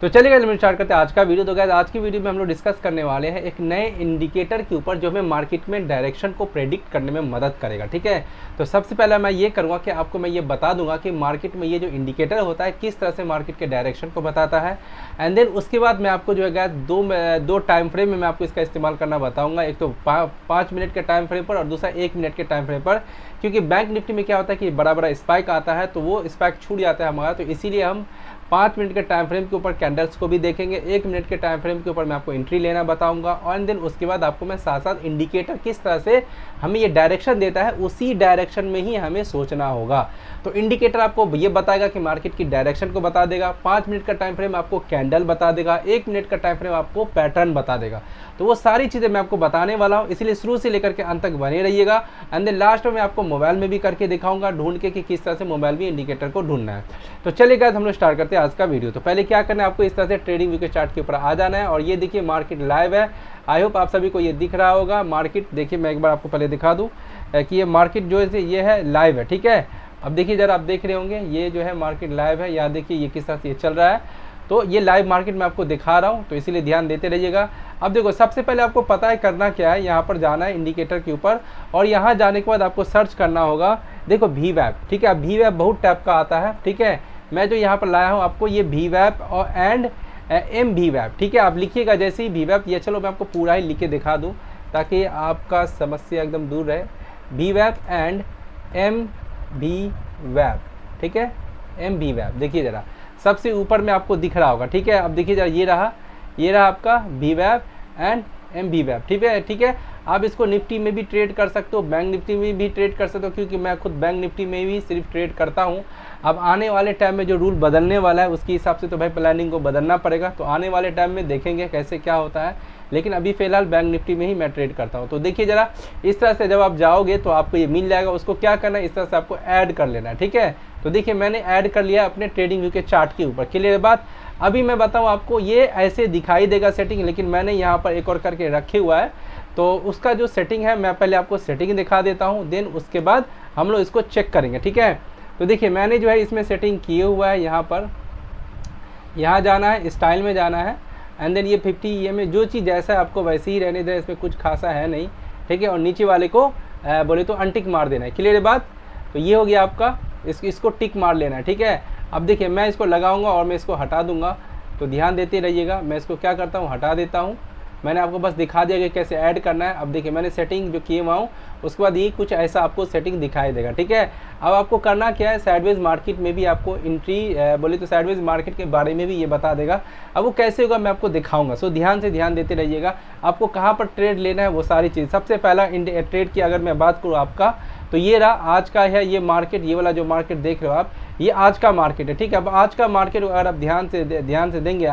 तो चलिए guys, start करते हैं आज का वीडियो। तो गाइस आज की वीडियो में हम लोग डिस्कस करने वाले हैं एक नए इंडिकेटर के ऊपर जो हमें मार्केट में डायरेक्शन को प्रेडिक्ट करने में मदद करेगा। ठीक है, तो सबसे पहले मैं ये करूँगा कि आपको मैं ये बता दूंगा कि मार्केट में ये जो इंडिकेटर होता है किस तरह से मार्केट के डायरेक्शन को बताता है। एंड देन उसके बाद मैं आपको जो है गाइस दो टाइम फ्रेम में मैं आपको इसका इस्तेमाल करना बताऊँगा। एक तो 5 मिनट के टाइम फ्रेम पर और दूसरा 1 मिनट के टाइम फ्रेम पर, क्योंकि बैंक निफ्टी में क्या होता है कि बड़ा बड़ा स्पाइक आता है तो वो स्पाइक छूट जाता है हमारा, तो इसीलिए हम 5 मिनट के टाइम फ्रेम के ऊपर कैंडल्स को भी देखेंगे। 1 मिनट के टाइम फ्रेम के ऊपर मैं आपको एंट्री लेना बताऊंगा और देन उसके बाद आपको मैं साथ साथ इंडिकेटर किस तरह से हमें ये डायरेक्शन देता है उसी डायरेक्शन में ही हमें सोचना होगा। तो इंडिकेटर आपको ये बताएगा कि मार्केट की डायरेक्शन को बता देगा, 5 मिनट का टाइम फ्रेम आपको कैंडल बता देगा, 1 मिनट का टाइम फ्रेम आपको पैटर्न बता देगा। तो वो सारी चीज़ें मैं आपको बताने वाला हूँ, इसलिए शुरू से लेकर के अंत तक बने रहिएगा। एंड देन लास्ट में मैं आपको मोबाइल में भी करके दिखाऊंगा ढूंढ के कि किस तरह से मोबाइल में इंडिकेटर को ढूंढना है। तो चलिए गाइस हम लोग स्टार्ट करते हैं आज का वीडियो। तो पहले क्या करना है, आपको इस तरह से ट्रेडिंग व्यू के चार्ट के ऊपर आ जाना है और ये देखिए मार्केट लाइव है। आई होप आप सभी को ये दिख रहा होगा। मार्केट देखिए, मैं एक बार आपको पहले दिखा दूँ कि ये मार्केट जो है ये है लाइव है। ठीक है, अब देखिए जरा आप देख रहे होंगे ये जो है मार्केट लाइव है। यहाँ देखिए ये किस तरह से ये चल रहा है, तो ये लाइव मार्केट में आपको दिखा रहा हूँ, तो इसीलिए ध्यान देते रहिएगा। अब देखो सबसे पहले आपको पता है करना क्या है, यहाँ पर जाना है इंडिकेटर के ऊपर और यहाँ जाने के बाद आपको सर्च करना होगा। देखो VWAP, ठीक है, VWAP बहुत टाइप का आता है। ठीक है, मैं जो यहाँ पर लाया हूँ आपको ये VWAP और एंड MVWAP। ठीक है, आप लिखिएगा जैसे ही VWAP, ये चलो मैं आपको पूरा ही लिख के दिखा दूँ ताकि आपका समस्या एकदम दूर रहे। VWAP एंड MVWAP, ठीक है, MVWAP देखिए जरा सबसे ऊपर में आपको दिख रहा होगा। ठीक है, अब देखिए जरा ये रहा आपका VWAP एंड MVWAP। ठीक है, आप इसको निफ्टी में भी ट्रेड कर सकते हो, बैंक निफ्टी में भी ट्रेड कर सकते हो, क्योंकि मैं खुद बैंक निफ्टी में भी सिर्फ ट्रेड करता हूं। अब आने वाले टाइम में जो रूल बदलने वाला है उसके हिसाब से तो भाई प्लानिंग को बदलना पड़ेगा, तो आने वाले टाइम में देखेंगे कैसे क्या होता है, लेकिन अभी फ़िलहाल बैंक निफ्टी में ही मैं ट्रेड करता हूँ। तो देखिए ज़रा इस तरह से जब आप जाओगे तो आपको ये मिल जाएगा। उसको क्या करना है, इस तरह से आपको ऐड कर लेना है। ठीक है, तो देखिए मैंने ऐड कर लिया अपने ट्रेडिंग व्यू के चार्ट के ऊपर। क्लियर बात। अभी मैं बताऊँ आपको, ये ऐसे दिखाई देगा सेटिंग, लेकिन मैंने यहाँ पर एक और करके रखे हुआ है, तो उसका जो सेटिंग है मैं पहले आपको सेटिंग दिखा देता हूँ, देन उसके बाद हम लोग इसको चेक करेंगे। ठीक है, तो देखिए मैंने जो है इसमें सेटिंग किए हुआ है। यहाँ पर यहाँ जाना है, स्टाइल में जाना है एंड देन ये 50 EM में जो चीज़ जैसा है आपको वैसे ही रहने दें, इसमें कुछ खासा है नहीं। ठीक है, और नीचे वाले को बोले तो अनटिक मार देना है। क्लियर बात। तो ये हो गया आपका, इसको टिक मार लेना है। ठीक है, अब देखिए मैं इसको लगाऊंगा और मैं इसको हटा दूंगा, तो ध्यान देते रहिएगा। मैं इसको क्या करता हूँ, हटा देता हूँ। मैंने आपको बस दिखा दिया कि कैसे ऐड करना है। अब देखिए मैंने सेटिंग जो किए हुआ हूँ उसके बाद ये कुछ ऐसा आपको सेटिंग दिखाई देगा। ठीक है, अब आपको करना क्या है, साइडवेज मार्केट में भी आपको एंट्री बोले तो साइडवेज मार्केट के बारे में भी ये बता देगा। अब वो कैसे होगा मैं आपको दिखाऊंगा, सो ध्यान देते रहिएगा। आपको कहाँ पर ट्रेड लेना है वो सारी चीज़। सबसे पहला ट्रेड की अगर मैं बात करूँ आपका, तो ये रहा आज का है ये मार्केट। ये वाला जो मार्केट देख रहे हो आप, ये आज का मार्केट है। ठीक है, अब आज का मार्केट अगर आप ध्यान से देंगे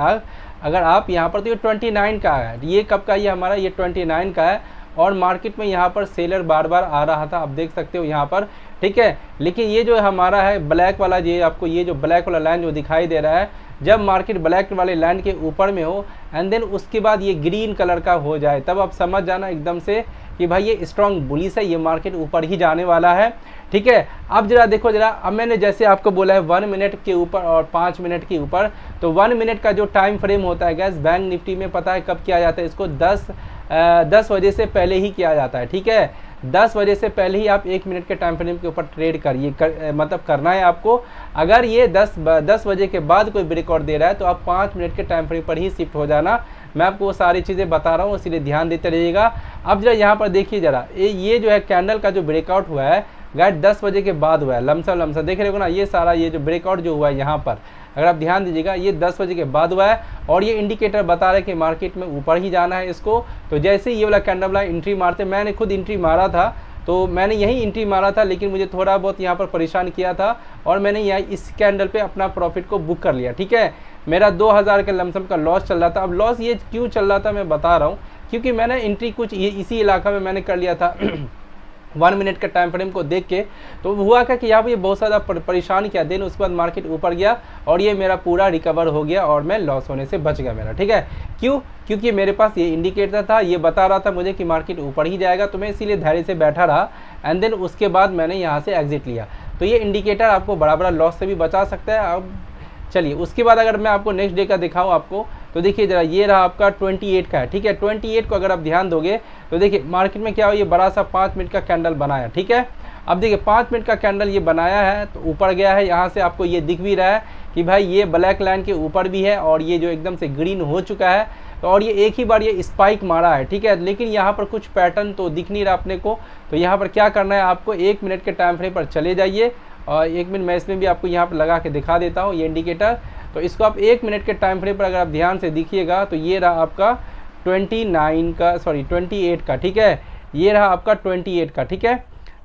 अगर आप यहाँ पर, तो ये 29 का है। ये कब का, ये हमारा ये 29 का है और मार्केट में यहाँ पर सेलर बार बार आ रहा था, आप देख सकते हो यहाँ पर। ठीक है, लेकिन ये जो हमारा है ब्लैक वाला, ये आपको ये जो ब्लैक वाला लाइन जो दिखाई दे रहा है, जब मार्केट ब्लैक वाले लाइन के ऊपर में हो एंड देन उसके बाद ये ग्रीन कलर का हो जाए, तब आप समझ जाना एकदम से कि भाई ये स्ट्रॉन्ग बुलिश है, ये मार्केट ऊपर ही जाने वाला है। ठीक है, अब जरा देखो जरा, अब मैंने जैसे आपको बोला है 1 मिनट के ऊपर और 5 मिनट के ऊपर, तो 1 मिनट का जो टाइम फ्रेम होता है गैस, बैंक निफ्टी में पता है कब किया जाता है, इसको 10 बजे से पहले ही किया जाता है। ठीक है, 10 बजे से पहले ही आप 1 मिनट के टाइम फ्रेम के ऊपर ट्रेड करिए, मतलब करना है आपको। अगर ये 10 बजे के बाद कोई ब्रेकआउट दे रहा है तो आप 5 मिनट के टाइम फ्रेम पर ही शिफ्ट हो जाना। मैं आपको वो सारी चीज़ें बता रहा हूँ, इसीलिए ध्यान देते रहिएगा। अब जरा यहाँ पर देखिए जरा, ये जो है कैंडल का जो ब्रेकआउट हुआ है गाइस 10 बजे के बाद हुआ है। लमसम देख रहे हो ना, ये सारा ये जो ब्रेकआउट जो हुआ है यहाँ पर, अगर आप ध्यान दीजिएगा ये 10 बजे के बाद हुआ है और ये इंडिकेटर बता रहा है कि मार्केट में ऊपर ही जाना है इसको। तो जैसे ये वाला कैंडल वाला एंट्री मारते, मैंने खुद एंट्री मारा था, तो मैंने यही एंट्री मारा था, लेकिन मुझे थोड़ा बहुत यहाँ पर परेशान किया था और मैंने यहाँ इस कैंडल पे अपना प्रॉफिट को बुक कर लिया। ठीक है, मेरा 2000 के लमसम का लॉस चल रहा था। अब लॉस ये क्यों चल रहा था मैं बता रहा हूँ, क्योंकि मैंने एंट्री कुछ इसी इलाका में मैंने कर लिया था 1 मिनट के टाइम फ्रेम को देख के। तो हुआ क्या कि यहाँ पर ये बहुत ज़्यादा परेशान किया, देन उसके बाद मार्केट ऊपर गया और ये मेरा पूरा रिकवर हो गया और मैं लॉस होने से बच गया मेरा। ठीक है, क्यों, क्योंकि मेरे पास ये इंडिकेटर था, ये बता रहा था मुझे कि मार्केट ऊपर ही जाएगा, तो मैं इसीलिए धैर्य से बैठा रहा एंड देन उसके बाद मैंने यहाँ से एग्जिट लिया। तो ये इंडिकेटर आपको बड़ा बड़ा लॉस से भी बचा सकता है। अब चलिए उसके बाद अगर मैं आपको नेक्स्ट डे का दिखाऊं आपको, तो देखिए जरा ये रहा आपका 28 का है, ठीक है। 28 को अगर आप ध्यान दोगे तो देखिए मार्केट में क्या हो, ये बड़ा सा 5 मिनट का कैंडल बनाया, ठीक है। अब देखिए 5 मिनट का कैंडल ये बनाया है तो ऊपर गया है, यहाँ से आपको ये दिख भी रहा है कि भाई ये ब्लैक लाइन के ऊपर भी है और ये जो एकदम से ग्रीन हो चुका है, तो और ये एक ही बार ये स्पाइक मारा है, ठीक है। लेकिन यहाँ पर कुछ पैटर्न तो दिख नहीं रहा अपने को, तो यहाँ पर क्या करना है आपको, 1 मिनट के टाइम फ्रेम पर चले जाइए और 1 मिनट मैं इसमें भी आपको यहाँ पर लगा के दिखा देता हूँ ये इंडिकेटर। तो इसको आप 1 मिनट के टाइम फ्रेम पर अगर आप ध्यान से देखिएगा तो ये रहा आपका 28 का, ठीक है। ये रहा आपका 28 का, ठीक है।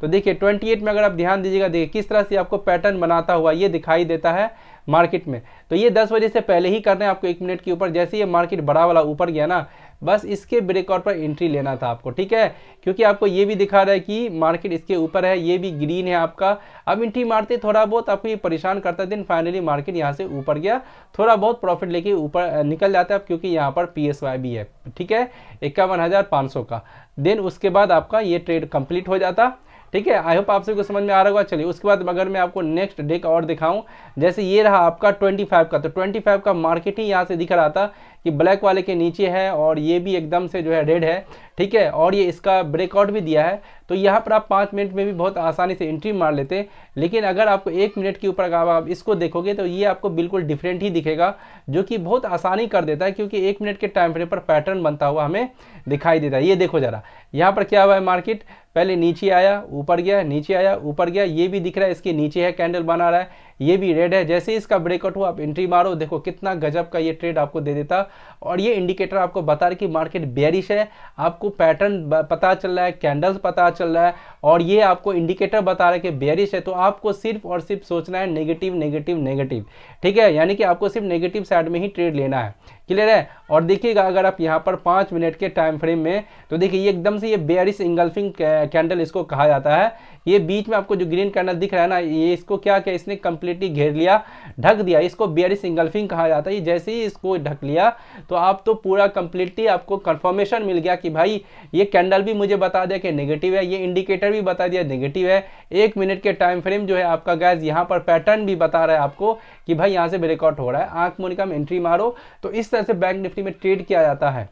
तो देखिए 28 में अगर आप ध्यान दीजिएगा, देखिए किस तरह से आपको पैटर्न बनाता हुआ ये दिखाई देता है मार्केट में। तो ये 10 बजे से पहले ही करना है आपको 1 मिनट के ऊपर। जैसे ये मार्केट बड़ा वाला ऊपर गया ना, बस इसके ब्रेकआउट पर एंट्री लेना था आपको, ठीक है। क्योंकि आपको ये भी दिखा रहा है कि मार्केट इसके ऊपर है, ये भी ग्रीन है आपका। अब एंट्री मारते थोड़ा बहुत आपको ये परेशान करता दिन, फाइनली मार्केट यहाँ से ऊपर गया, थोड़ा बहुत प्रॉफिट लेके ऊपर निकल जाता है क्योंकि यहाँ पर PSY भी है, ठीक है, 51,500 का। देन उसके बाद आपका ये ट्रेड कंप्लीट हो जाता, ठीक है। आई होप आप सभी को समझ में आ रहा होगा। चलिए उसके बाद अगर मैं आपको नेक्स्ट डे का और दिखाऊं, जैसे ये रहा आपका 25 का, तो 25 का मार्केट ही यहाँ से दिख रहा था कि ब्लैक वाले के नीचे है और ये भी एकदम से जो है रेड है, ठीक है, और ये इसका ब्रेकआउट भी दिया है। तो यहाँ पर आप 5 मिनट में भी बहुत आसानी से एंट्री मार लेते। लेकिन अगर आपको 1 मिनट के ऊपर अगर आप इसको देखोगे तो ये आपको बिल्कुल डिफरेंट ही दिखेगा, जो कि बहुत आसानी कर देता है क्योंकि 1 मिनट के टाइम फ्रेम पर पैटर्न बनता हुआ हमें दिखाई देता है। ये देखो जरा, यहाँ पर क्या हुआ है, मार्केट पहले नीचे आया, ऊपर गया, नीचे आया, ऊपर गया, ये भी दिख रहा है इसके नीचे है, कैंडल बना रहा है, ये भी रेड है। जैसे ही इसका ब्रेकआउट हुआ आप एंट्री मारो, देखो कितना गजब का ये ट्रेड आपको दे देता। और ये इंडिकेटर आपको बता रहा है कि मार्केट बेयरिश है, आपको पैटर्न पता चल रहा है, कैंडल्स पता चल रहा है, और ये आपको इंडिकेटर बता रहा है कि बेयरिश है। तो आपको सिर्फ और सिर्फ सोचना है नेगेटिव नेगेटिव नेगेटिव, ठीक है, यानी कि आपको सिर्फ नेगेटिव साइड में ही ट्रेड लेना है, क्लियर है। और देखिएगा अगर आप यहाँ पर 5 मिनट के टाइम फ्रेम में, तो देखिए ये एकदम से ये बेयरिश इंगल्फिंग कैंडल इसको कहा जाता है। ये बीच में आपको जो ग्रीन कैंडल दिख रहा है ना, ये इसको क्या किया, इसने कंप्लीटली घेर लिया, ढक दिया, इसको बेयरिश इंगल्फिंग कहा जाता है। जैसे ही इसको ढक लिया तो आप तो पूरा कंप्लीटली आपको कंफर्मेशन मिल गया कि भाई ये कैंडल भी मुझे बता दिया कि नेगेटिव है, ये इंडिकेटर भी बता दिया नेगेटिव है। 1 मिनट के टाइम फ्रेम जो है आपका गैस यहाँ पर पैटर्न भी बता रहा है आपको कि भाई यहाँ से ब्रेकआउट हो रहा है, आंख मूंद के एंट्री मारो। तो इस तरह से बैंक निफ्टी में ट्रेड किया जाता है,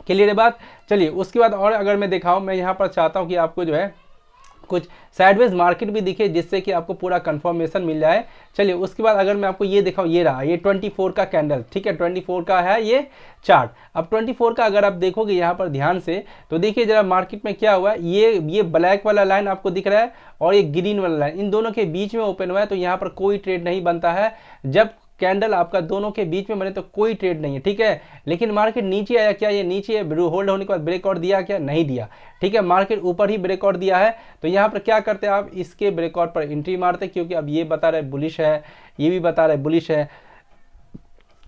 क्लियर है बात। चलिए उसके बाद और अगर मैं दिखाऊं, मैं यहाँ पर चाहता हूँ कि आपको जो है कुछ साइडवेज मार्केट भी दिखे जिससे कि आपको पूरा कंफर्मेशन मिल जाए। चलिए उसके बाद अगर मैं आपको ये दिखाऊं, ये रहा ये 24 का कैंडल, ठीक है, 24 का है ये चार्ट। अब 24 का अगर आप देखोगे यहाँ पर ध्यान से, तो देखिए जरा मार्केट में क्या हुआ है, ये ब्लैक वाला लाइन आपको दिख रहा है और ये ग्रीन वाला लाइन, इन दोनों के बीच में ओपन हुआ है। तो यहाँ पर कोई ट्रेड नहीं बनता है, जब कैंडल आपका दोनों के बीच में बने तो कोई ट्रेड नहीं है, ठीक है। लेकिन मार्केट नीचे आया, क्या ये नीचे होल्ड होने के बाद ब्रेकआउट दिया, क्या नहीं दिया, ठीक है, मार्केट ऊपर ही ब्रेकआउट दिया है। तो यहाँ पर क्या करते हैं आप, इसके ब्रेकआउट पर एंट्री मारते, क्योंकि अब ये बता रहे बुलिश है, ये भी बता रहे बुलिश है।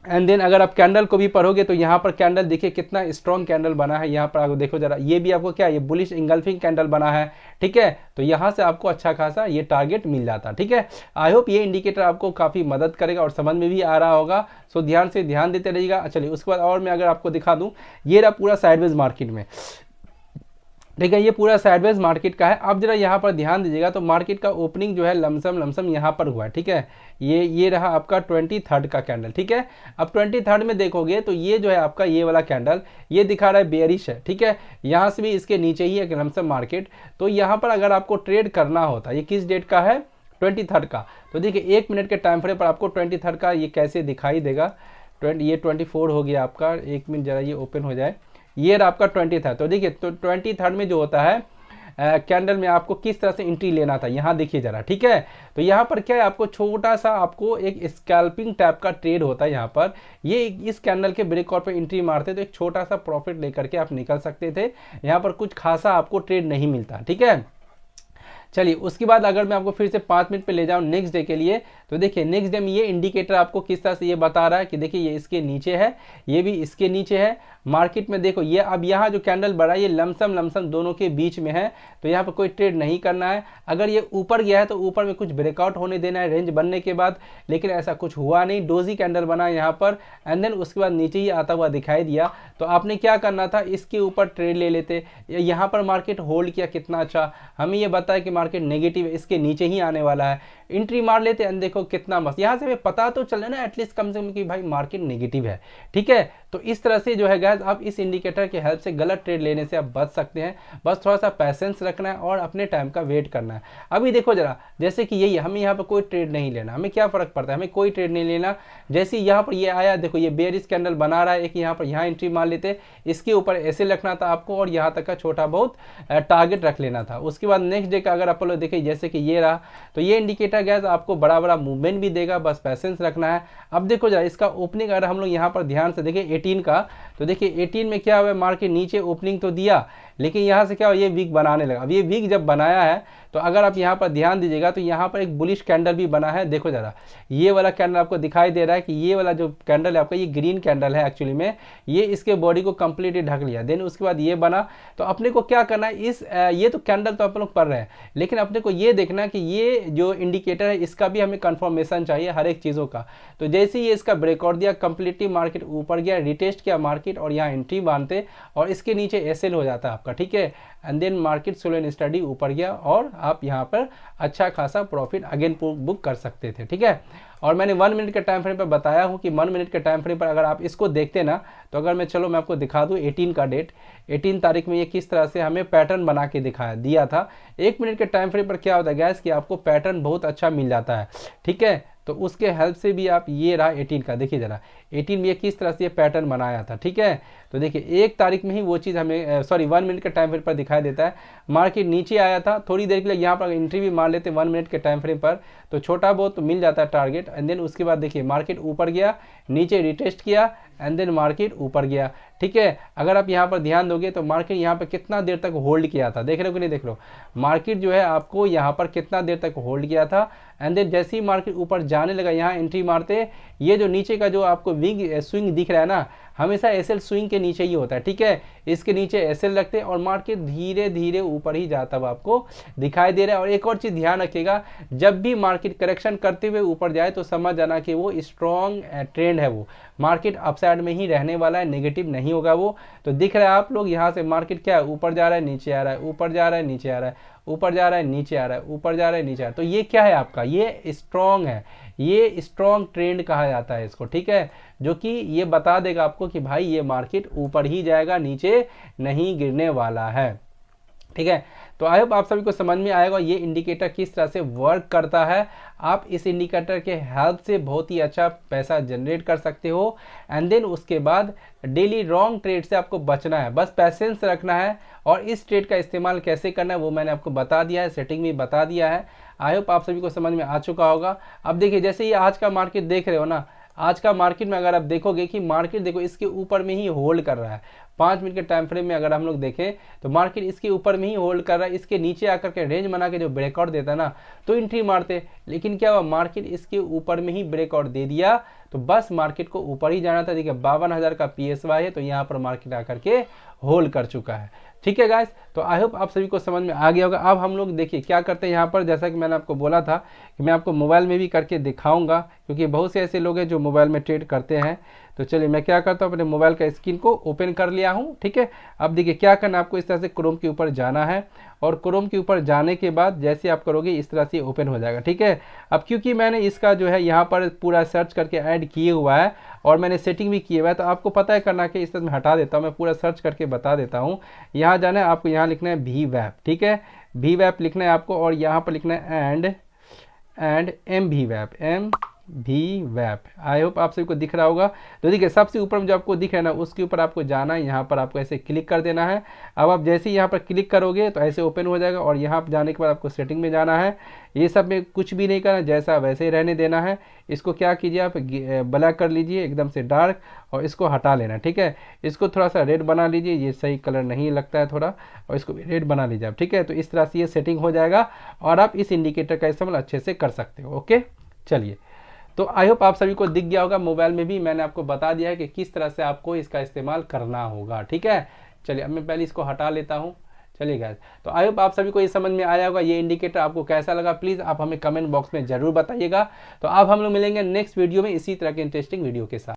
एंड देन अगर आप कैंडल को भी पढ़ोगे तो यहाँ पर कैंडल देखिए कितना स्ट्रॉन्ग कैंडल बना है, यहाँ पर आपको देखो जरा, ये भी आपको क्या, ये बुलिश इंगल्फिंग कैंडल बना है, ठीक है। तो यहाँ से आपको अच्छा खासा ये टारगेट मिल जाता, ठीक है। आई होप ये इंडिकेटर आपको काफ़ी मदद करेगा और समझ में भी आ रहा होगा। सो ध्यान देते रहिएगा। चलिए उसके बाद और मैं अगर आपको दिखा दूँ, ये रहा पूरा साइडवेज मार्केट में, ठीक है, ये पूरा साइडवेज मार्केट का है। अब जरा यहाँ पर ध्यान दीजिएगा, तो मार्केट का ओपनिंग जो है लमसम यहाँ पर हुआ है, ठीक है। ये रहा आपका 23 का कैंडल, ठीक है। अब 23 में देखोगे तो ये जो है आपका ये वाला कैंडल ये दिखा रहा है बेयरिश है, ठीक है। यहाँ से भी इसके नीचे ही है लमसम मार्केट। तो यहाँ पर अगर आपको ट्रेड करना होता, ये किस डेट का है, 23 का। तो देखिए 1 मिनट के टाइम फ्रेम पर आपको 23 का ये कैसे दिखाई देगा। ये 24 हो गया आपका, 1 मिनट जरा ये ओपन हो जाए, ये आपका 23। तो देखिए तो 23 में जो होता है कैंडल में आपको किस तरह से एंट्री लेना था, यहाँ देखिए जरा, ठीक है। तो यहाँ पर क्या है, आपको छोटा सा आपको एक स्कैल्पिंग टाइप का ट्रेड होता है। यहाँ पर ये इस कैंडल के ब्रेकआउट पे एंट्री मारते तो एक छोटा सा प्रॉफिट लेकर के आप निकल सकते थे, यहाँ पर कुछ खासा आपको ट्रेड नहीं मिलता, ठीक है। चलिए उसके बाद अगर मैं आपको फिर से 5 मिनट पे ले जाऊं नेक्स्ट डे के लिए, तो देखिए नेक्स्ट डे में ये इंडिकेटर आपको किस तरह से ये बता रहा है कि देखिए ये इसके नीचे है, ये भी इसके नीचे है। मार्केट में देखो ये अब यहाँ जो कैंडल बढ़ा है ये लमसम दोनों के बीच में है, तो यहाँ पर कोई ट्रेड नहीं करना है। अगर ये ऊपर गया है तो ऊपर में कुछ ब्रेकआउट होने देना है रेंज बनने के बाद, लेकिन ऐसा कुछ हुआ नहीं, डोजी कैंडल बना यहाँ पर एंड देन उसके बाद नीचे ही आता हुआ दिखाई दिया। तो आपने क्या करना था, इसके ऊपर ट्रेड ले लेते। यहाँ पर मार्केट होल्ड किया, कितना अच्छा, हमें ये बताया कि मार्केट नेगेटिव है, इसके नीचे ही आने वाला है, एंट्री मार लेते हैं। देखो कितना मस्त, यहाँ से हमें पता तो चल रहा है ना एटलीस्ट कम से कम कि भाई मार्केट नेगेटिव है, ठीक है। तो इस तरह से जो है गाइस आप इस इंडिकेटर की हेल्प से गलत ट्रेड लेने से आप बच सकते हैं। बस थोड़ा सा पैसेंस रखना है और अपने टाइम का वेट करना है। अभी देखो जरा, जैसे कि यही हमें यहाँ पर कोई ट्रेड नहीं लेना, हमें क्या फर्क पड़ता है, हमें कोई ट्रेड नहीं लेना। जैसे यहाँ पर ये आया, देखो ये बेयरिश कैंडल बना रहा है, एक यहाँ पर यहाँ एंट्री मार लेते, इसके ऊपर ऐसे रखना था आपको और यहाँ तक का छोटा बहुत टारगेट रख लेना था। उसके बाद नेक्स्ट डे का अगर आप लोग देखें, जैसे कि ये रहा, तो ये इंडिकेटर गैस आपको बड़ा बड़ा मूवमेंट भी देगा, बस पैसेंस रखना है। अब देखो जरा इसका ओपनिंग अगर हम लोग यहाँ पर ध्यान से देखें 18 का, तो देखिए 18 में क्या हुआ, मार्केट नीचे ओपनिंग तो दिया, लेकिन यहाँ से क्या हुआ, ये वीक बनाने लगा। अब ये वीक जब बनाया है तो अगर आप यहाँ पर ध्यान दीजिएगा तो यहाँ पर एक बुलिश कैंडल भी बना है। देखो जरा ये वाला कैंडल आपको दिखाई दे रहा है कि ये वाला जो कैंडल है आपका, ये ग्रीन कैंडल है एक्चुअली में, ये इसके बॉडी को कंप्लीटली ढक लिया। देन उसके बाद ये बना, तो अपने को क्या करना है, ये तो कैंडल तो आप लोग पढ़ रहे हैं, लेकिन अपने को ये देखना है कि ये जो इंडिकेटर है इसका भी हमें कंफर्मेशन चाहिए हर एक चीज़ों का। तो जैसे ही इसका ब्रेकआउट दिया, कंप्लीटली मार्केट ऊपर गया, रिटेस्ट किया मार्केट और यहाँ एंट्री बांधते और इसके नीचे एसएल हो जाता है आपका, ठीक है। And then market slow and steady ऊपर गया और आप यहाँ पर अच्छा खासा प्रॉफिट अगेन बुक कर सकते थे, ठीक है। और मैंने 1 मिनट के टाइम फ्रेम पर बताया हूँ कि 1 मिनट के टाइम फ्रेम पर अगर आप इसको देखते ना, तो अगर मैं चलो मैं आपको दिखा दूँ 18 का डेट, 18 तारीख में ये किस तरह से हमें पैटर्न बना के दिया था। 1 मिनट के टाइम फ्रेम पर क्या होता है गैस कि आपको पैटर्न बहुत अच्छा मिल जाता है, ठीक है। तो उसके हेल्प से भी आप, ये रहा 18 का, देखिए जरा 18 में ये किस तरह से ये पैटर्न बनाया था, ठीक है। तो देखिए 1 तारीख में ही वो चीज़ हमें 1 मिनट के टाइम फ्रेम पर दिखाई देता है। मार्केट नीचे आया था, थोड़ी देर के लिए यहाँ पर एंट्री भी मार लेते 1 मिनट के टाइम फ्रेम पर, तो छोटा बहुत तो मिल जाता है टारगेट। एंड देन उसके बाद देखिए मार्केट ऊपर गया, नीचे रिटेस्ट किया एंड देन मार्केट ऊपर गया, ठीक है। अगर आप यहाँ पर ध्यान दोगे तो मार्केट यहाँ पर कितना देर तक होल्ड किया था, देख रहे हो कि नहीं, देख लो मार्केट जो है आपको यहाँ पर कितना देर तक होल्ड किया था। एंड देन जैसे ही मार्केट ऊपर जाने लगा, यहाँ एंट्री मारते, ये जो नीचे का जो आपको स्विंग दिख रहा है ना, हमेशा एसएल स्विंग के नीचे ही होता है, ठीक है। इसके नीचे एसएल रखते और मार्केट धीरे धीरे ऊपर ही जाता हुआ आपको दिखाई दे रहा है। और एक और चीज़ ध्यान रखिएगा, जब भी मार्केट करेक्शन करते हुए ऊपर जाए तो समझ जाना कि वो स्ट्रॉन्ग ट्रेंड है, वो मार्केट अपसाइड में ही रहने वाला है, नेगेटिव नहीं होगा वो। तो दिख रहा है आप लोग यहाँ से मार्केट क्या है, ऊपर जा रहा है, नीचे आ रहा है, ऊपर जा रहा है, नीचे आ रहा है, ऊपर जा रहा है, नीचे आ रहा है, ऊपर जा रहा है, नीचे आ रहा है। तो ये क्या है आपका, ये स्ट्रॉन्ग है, ये स्ट्रॉन्ग ट्रेंड कहा जाता है इसको, ठीक है, जो कि ये बता देगा आपको कि भाई ये मार्केट ऊपर ही जाएगा, नीचे नहीं गिरने वाला है, ठीक है। तो आई होप आप सभी को समझ में आएगा ये इंडिकेटर किस तरह से वर्क करता है। आप इस इंडिकेटर के हेल्प से बहुत ही अच्छा पैसा जनरेट कर सकते हो। एंड देन उसके बाद डेली रॉन्ग ट्रेड से आपको बचना है, बस पैसेंस रखना है। और इस ट्रेड का इस्तेमाल कैसे करना है वो मैंने आपको बता दिया है, सेटिंग भी बता दिया है। आई होप आप सभी को समझ में आ चुका होगा। अब देखिए जैसे ये आज का मार्केट देख रहे हो ना, आज का मार्केट में अगर आप देखोगे कि मार्केट देखो इसके ऊपर में ही होल्ड कर रहा है। 5 मिनट के टाइम फ्रेम में अगर हम लोग देखें तो मार्केट इसके ऊपर में ही होल्ड कर रहा है। इसके नीचे आकर के रेंज बना के जो ब्रेकआउट देता है ना, तो एंट्री मारते, लेकिन क्या हुआ, मार्केट इसके ऊपर में ही ब्रेकआउट दे दिया। तो बस मार्केट को ऊपर ही जाना था। देखिए 52,000 का PSY है, तो यहाँ पर मार्केट आकर के होल्ड कर चुका है, ठीक है गाइस। तो आई होप आप सभी को समझ में आ गया होगा। अब हम लोग देखिए क्या करते हैं यहाँ पर, जैसा कि मैंने आपको बोला था कि मैं आपको मोबाइल में भी करके दिखाऊंगा, क्योंकि बहुत से ऐसे लोग हैं जो मोबाइल में ट्रेड करते हैं। तो चलिए मैं क्या करता हूँ, अपने मोबाइल का स्क्रीन को ओपन कर लिया हूँ, ठीक है। अब देखिए क्या करना है, आपको इस तरह से क्रोम के ऊपर जाना है और क्रोम के ऊपर जाने के बाद जैसे आप करोगे इस तरह से ओपन हो जाएगा, ठीक है। अब क्योंकि मैंने इसका जो है यहाँ पर पूरा सर्च करके ऐड किए हुआ है और मैंने सेटिंग भी किया हुआ है, तो आपको पता है करना कि इस तरह मैं हटा देता हूँ, मैं पूरा सर्च करके बता देता हूँ। यहाँ जाना है आपको, यहाँ लिखना है VWAP, ठीक है, VWAP लिखना है आपको और यहाँ पर लिखना है एंड MVWAP। आई होप आप सभी को दिख रहा होगा। तो देखिए सबसे ऊपर में जो आपको दिख रहा है ना, उसके ऊपर आपको जाना है, यहाँ पर आपको ऐसे क्लिक कर देना है। अब आप जैसे ही यहाँ पर क्लिक करोगे तो ऐसे ओपन हो जाएगा और यहाँ पर जाने के बाद आपको सेटिंग में जाना है। ये सब में कुछ भी नहीं करना, जैसा वैसे ही रहने देना है। इसको क्या कीजिए, आप ब्लैक कर लीजिए एकदम से डार्क और इसको हटा लेना, ठीक है। इसको थोड़ा सा रेड बना लीजिए, ये सही कलर नहीं लगता है थोड़ा, और इसको भी रेड बना लीजिए आप, ठीक है। तो इस तरह से ये सेटिंग हो जाएगा और आप इस इंडिकेटर का इस्तेमाल अच्छे से कर सकते हो, ओके। चलिए, तो आई होप आप सभी को दिख गया होगा, मोबाइल में भी मैंने आपको बता दिया है कि किस तरह से आपको इसका इस्तेमाल करना होगा, ठीक है। चलिए अब मैं पहले इसको हटा लेता हूँ। चलिए गाइस, तो आई होप आप सभी को ये समझ में आया होगा। ये इंडिकेटर आपको कैसा लगा प्लीज़ आप हमें कमेंट बॉक्स में ज़रूर बताइएगा। तो अब हम लोग मिलेंगे नेक्स्ट वीडियो में इसी तरह के इंटरेस्टिंग वीडियो के साथ।